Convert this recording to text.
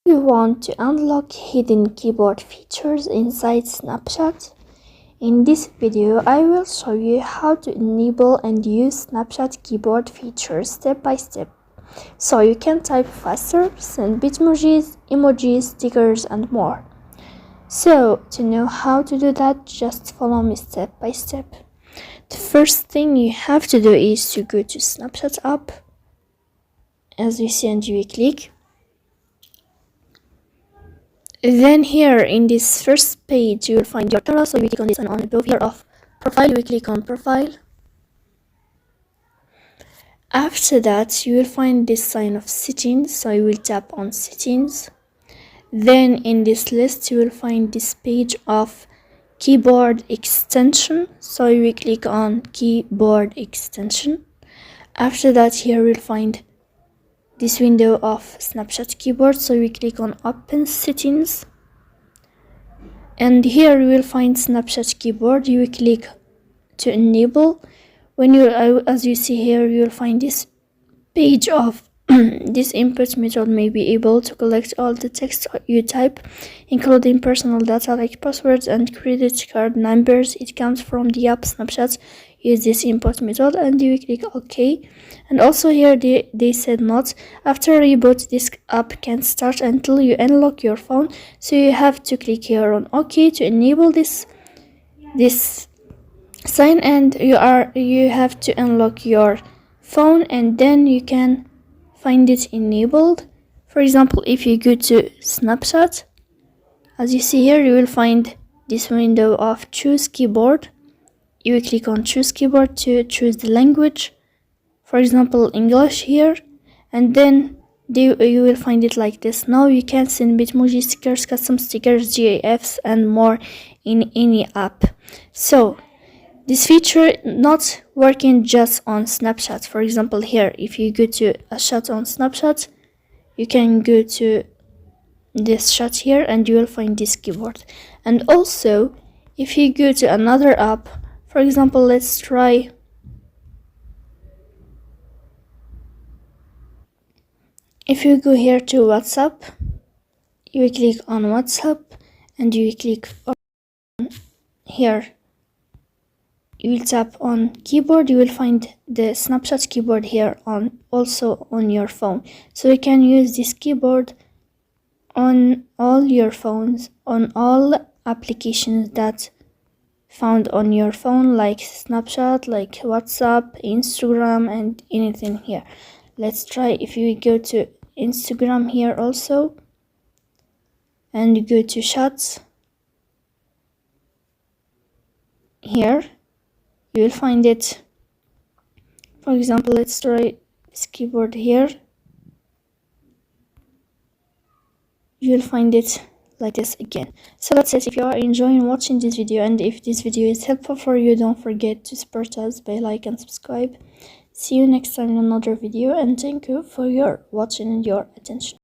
You want to unlock hidden keyboard features inside Snapchat? In this video, I will show you how to enable and use Snapchat keyboard features step by step, so you can type faster, send Bitmojis, emojis, stickers, and more. So, to know how to do that, just follow me step by step. The first thing you have to do is to go to Snapchat app, as you see, and you click. Then here in this first page you will find your camera, so you click on this, and on above here of profile you click on profile. After that you will find this sign of settings, so you will tap on settings. Then in this list you will find this page of keyboard extension, so you will click on keyboard extension. After that here you will find this window of Snapchat keyboard, so we click on open settings, and here you will find Snapchat keyboard. You will click to enable. When you as you see here, you will find this page of this input method may be able to collect all the text you type, including personal data like passwords and credit card numbers. It comes from the app Snapchat. Use this input method, and you click OK. And also here they said not after reboot this app can't start until you unlock your phone, so you have to click here on OK to enable this sign, and you have to unlock your phone, and then you can find it enabled. For example, if you go to Snapchat, as you see here, you will find this window of choose keyboard. You will click on choose keyboard to choose the language, for example English here, and then you will find it like this. Now you can send Bitmoji stickers, custom stickers, GIFs, and more in any app. So this feature not working just on Snapchat. For example, here if you go to a shot on Snapchat, you can go to this shot here and you will find this keyboard. And also if you go to another app, for example, let's try if you go here to WhatsApp, you will click on WhatsApp and you will click on here. You will tap on keyboard. You will find the Snapchat keyboard here also on your phone, so you can use this keyboard on all your phones, on all applications that found on your phone, like Snapchat, like WhatsApp, Instagram, and anything here. Let's try if you go to Instagram here also and go to shots here, you will find it. For example, let's try this keyboard here. You will find it like this again. So that's it. If you are enjoying watching this video, and if this video is helpful for you, don't forget to support us by like and subscribe. See you next time in another video, and thank you for your watching and your attention.